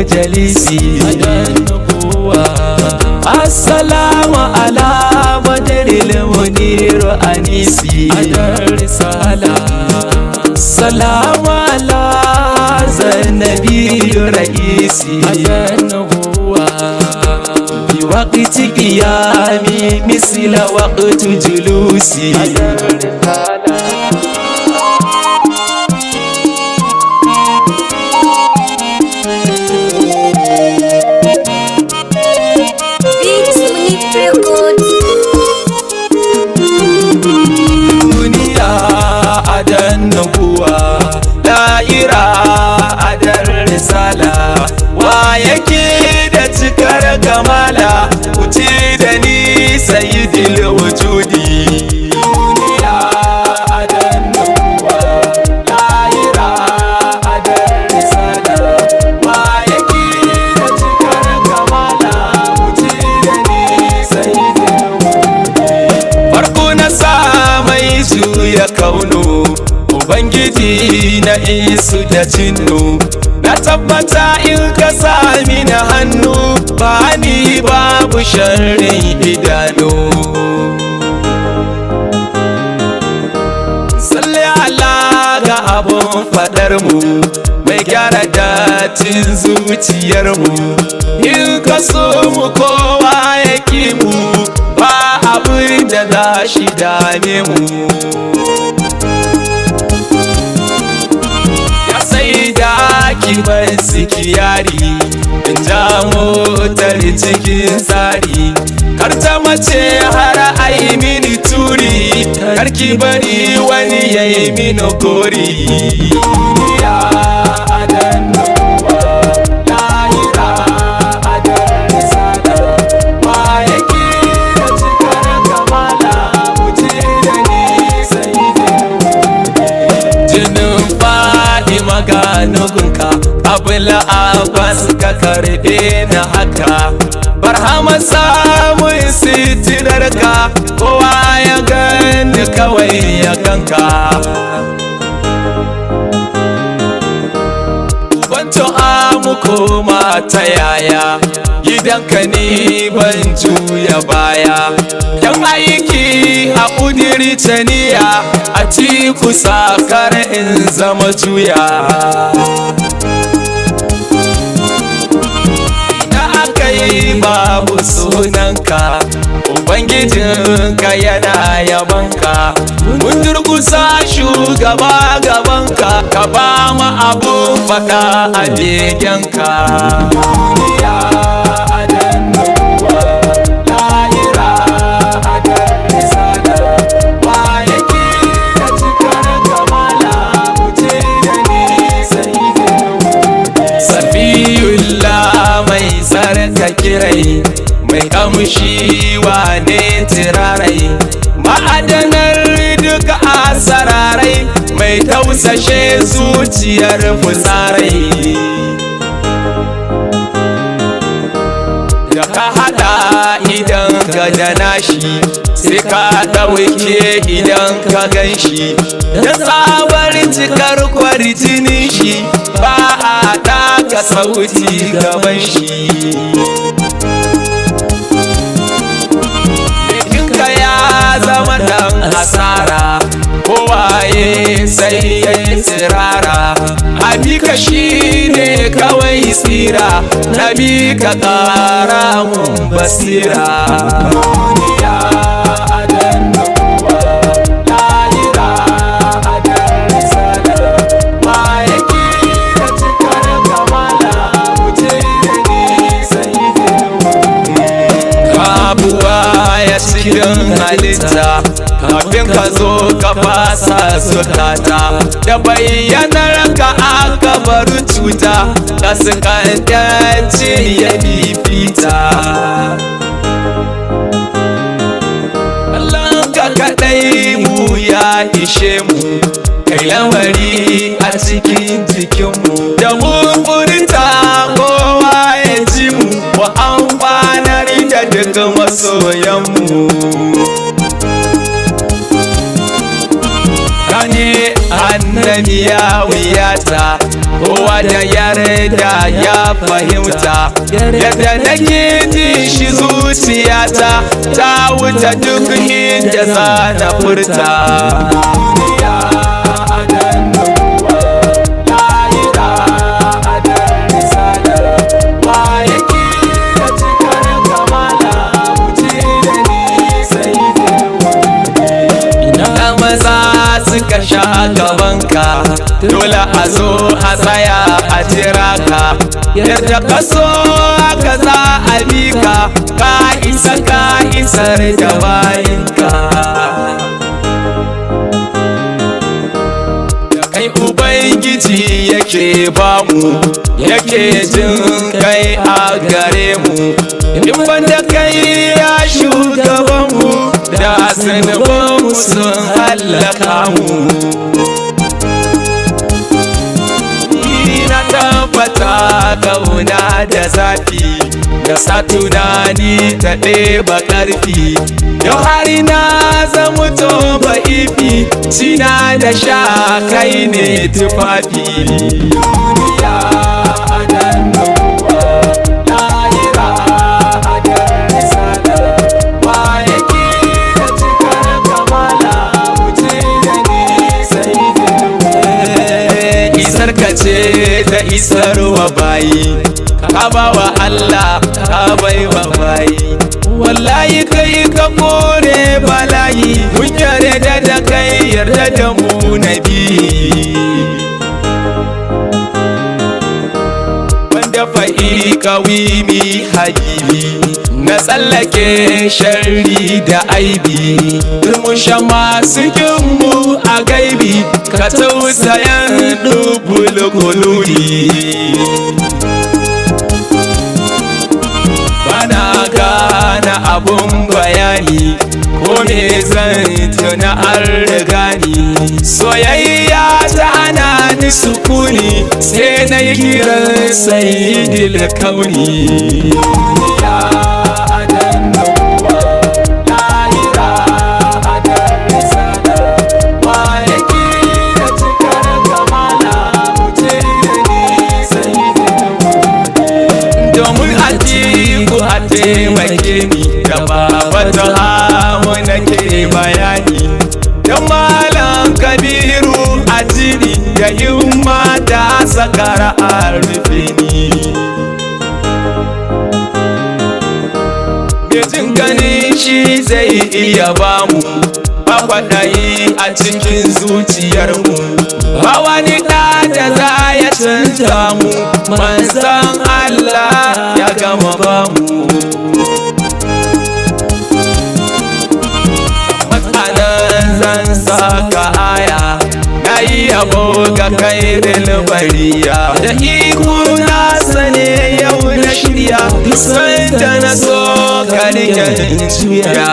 majalisi assalamu ala badril munir anisi salamu ala zannabi raisi بوقت قيامي مثل وقت جلوسي دنيا أدن نبوة دائرة أدن رسالة ويكيد تكر كمالا وتيدني سيد الوجودي دنيا أدن نبوة دائرة أدن رسالة ويكيد تكر كمالا وتيدني سيد الوجودي فرقنا سامي يا كونو Ubangiji na isu da cinnu na tabbata in ka sami na hannu ba ni babu sharrin idanu salli ala ga abun fadar mu mai gyara datin zuciyar mu in ka so mu kowa ya ki mu ba abin da za shi dame mu kiban sikiyari in ja motar cikin tsari kar ta mace har ai mini turi kar ki bari wani yayi mini gori ya adan nuwa lahira adan risala ma yake da cikar kamala wuce da ni sayyidin jinin faɗi maganugunka abula abbas ka karbe na haka barhama samun sitirarka kowa ya gani kawai ya ganka banto amu koma ta yaya gidanka ni ban juya baya yan aiki a ƙudiri taniya a ci kusa kar in zama juya babu sunanka ubangijinka yana yabanka mun durkusa shugaba gabanka ka ba mu abun fada a begenka duniya adan nuwa lahira adan risala wa yake da cikar kamala wuce da ni sayyidin safiyullah mai sarka kirai mai kamshi wane tirarai ma'adanar duka asararai mai tausashe zuciyar fitsarai da ka hada idan ka da nashi sai ka ɗauke idan ka ganshi da tsabar cikar kwarjinin shi ba a ɗaka sauti gaban shi jikinka ya zama ɗan asara kowaye sai ya yi tsirara abika shi ne kawai tsira na bi ka ƙara mun basira duniya adan nuwa lahira adan risala ma yake da cikar kamala wuce da ni sayyidin kabuwa ya cikin halitta kafin ka zo ka fasa zukata da bayyanar ka aka bar cuta kaskantanci ya fifita Allah ka kaɗai mu ya ishe mu kai lamari a cikin jikinmu da mun furta kowa ya ji mu wa amfanar da daga masoyanmu annabi ya wuyata kowa da yarda ya fahimta yadda nake ji shi zuciyata ta wuce duk inda za na furta. Suka sha gabanka dole a zo a tsaya a jira ka, yadda ka so haka za a bi ka, ka isar da bayinka. Da kai Ubangiji yake bamu, yake jin kai a gare mu, in banda kai ya shugabanmu da zunubanmu sun hallaka mu. Na tabbata kauna da zafi da sa tunani ta ɗeba ƙarfi, yau hari na zama to ba ifi, cina da sha kai ne tufafi. Duniya adan ce ta isarwa bayi, ka ba wa Allah ka bai wa bayi, wallahi kai ka kore balayi, mun yarda da kai yarda da mu nabi. Wanda fa'i kawimi habibi, na tsallake sharri da aibi, turmusha masu kinmu a gaibi, ka tausayan dubul kululi. Bana gane abun bayani, ko me zan tuna an riga ni, soyayya ta hana ni sukuni, sai na yi kiran sayyidil kauni. Taimake ni da babata hawa nake bayani, da Malam Kabiru a jini da himma da sakara a rufe ni. Jin ganin shi zai iya bamu, ba kwaɗayi a cikin zuciyarmu, ba wani ɗa da za ya canza mu, manzan Allah ya gama bamu. Zan saka aya na yi yabo ga kairin bariya, da iko na sane yau na shirya, duk sanda na so ka rike juya.